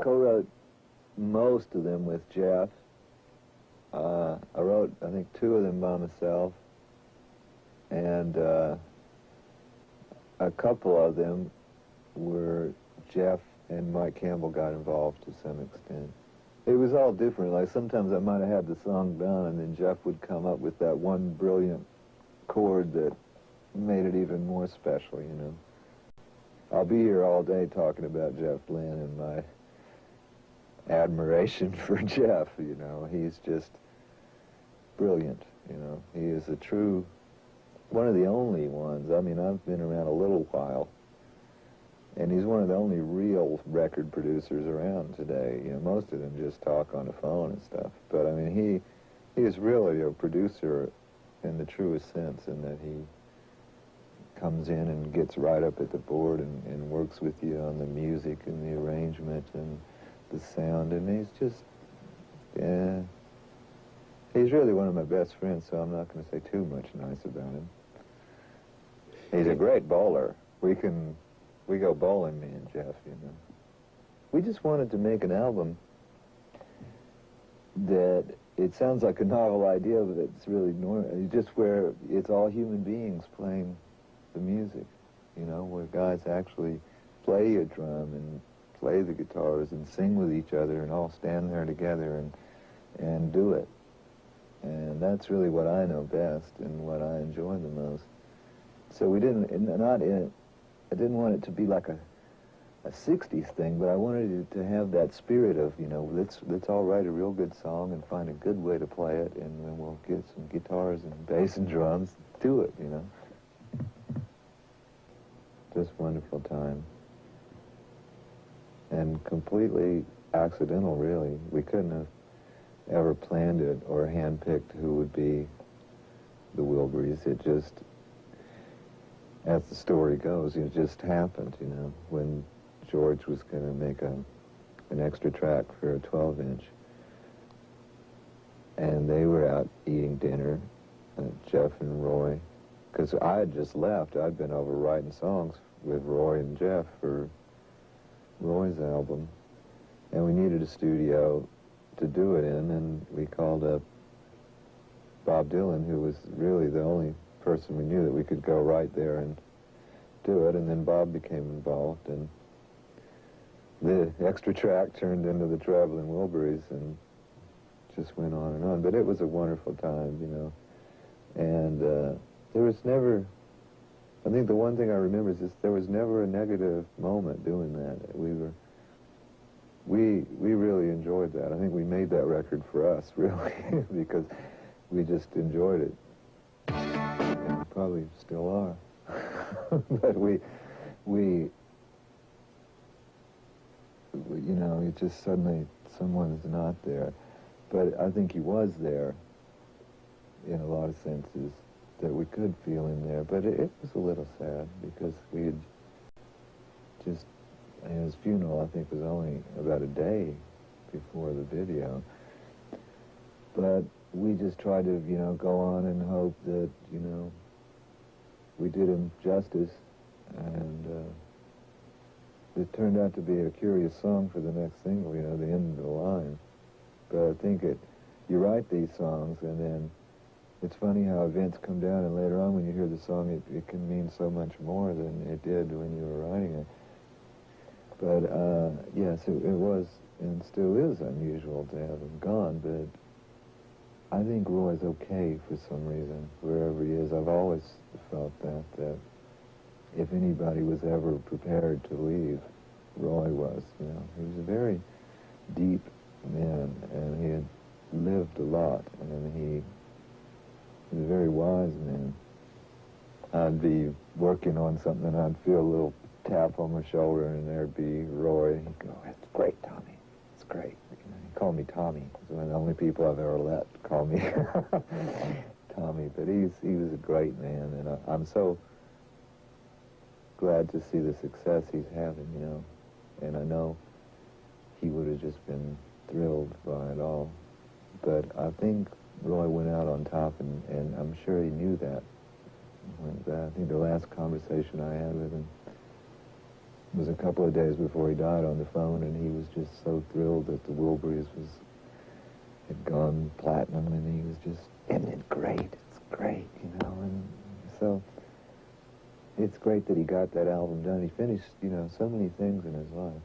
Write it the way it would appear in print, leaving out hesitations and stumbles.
co-wrote most of them with Jeff. I wrote, I think, 2 of them by myself, and a couple of them were Jeff and Mike Campbell got involved to some extent. It was all different. Like sometimes I might have had the song done, and then Jeff would come up with that one brilliant chord that made it even more special, you know. I'll be here all day talking about Jeff Lynne and my admiration for Jeff, you know. He's just brilliant, you know. He is a true, one of the only ones. I mean, I've been around a little while, and he's one of the only real record producers around today. You know, most of them just talk on the phone and stuff. But, I mean, he is really a producer in the truest sense, in that he comes in and gets right up at the board and works with you on the music and the arrangement and the sound, and he's just, yeah, he's really one of my best friends, so I'm not going to say too much nice about him. He's a great bowler. We go bowling, me and Jeff, you know. We just wanted to make an album that, it sounds like a novel idea, but it's really normal, just where it's all human beings playing the music, you know, where guys actually play a drum and play the guitars and sing with each other and all stand there together and do it. And that's really what I know best and what I enjoy the most. So we didn't, I didn't want it to be like a 60s thing, but I wanted it to have that spirit of, you know, let's all write a real good song and find a good way to play it, and then we'll get some guitars and bass and drums, do it, you know. Just wonderful time. And completely accidental, really. We couldn't have ever planned it or handpicked who would be the Wilburys. It just, as the story goes, it just happened, you know, when George was going to make an extra track for a 12-inch. And they were out eating dinner, Jeff and Roy, because I had just left. I'd been over writing songs with Roy and Jeff for Roy's album, and we needed a studio to do it in, and we called up Bob Dylan, who was really the only person we knew that we could go right there and do it, and then Bob became involved, and the extra track turned into the Traveling Wilburys, and just went on and on. But it was a wonderful time, you know, and there was never, I think the one thing I remember is there was never a negative moment doing that. We really enjoyed that. I think we made that record for us, really, because we just enjoyed it. And probably still are. But we, you know, it just suddenly, someone is not there. But I think he was there in a lot of senses that we could feel in there. But it was a little sad because we had just, his funeral, I think, was only about a day before the video. But we just tried to, you know, go on and hope that, you know, we did him justice, and it turned out to be a curious song for the next single, you know, the end of the line. But I think you write these songs, and then it's funny how events come down, and later on when you hear the song, it can mean so much more than it did when you were writing it. But, yes, it was, and still is, unusual to have him gone, but I think Roy's okay for some reason, wherever he is. I've always felt that if anybody was ever prepared to leave, Roy was, you know. He was a very deep man, and he had lived a lot, and he was a very wise man. I'd be working on something, and I'd feel a little tap on my shoulder, and there'd be Roy. He'd go, "It's great, Tommy. It's great." You know, he called me Tommy. He's one of the only people I've ever let call me Tommy. But he was a great man, and I'm so glad to see the success he's having, you know. And I know he would have just been thrilled by it all. But I think Roy went out on top, and I'm sure he knew that. I think the last conversation I had with him, It was a couple of days before he died on the phone, and he was just so thrilled that the Wilburys had gone platinum, and he was just, isn't it great? It's great, you know. And so it's great that he got that album done. He finished, you know, so many things in his life.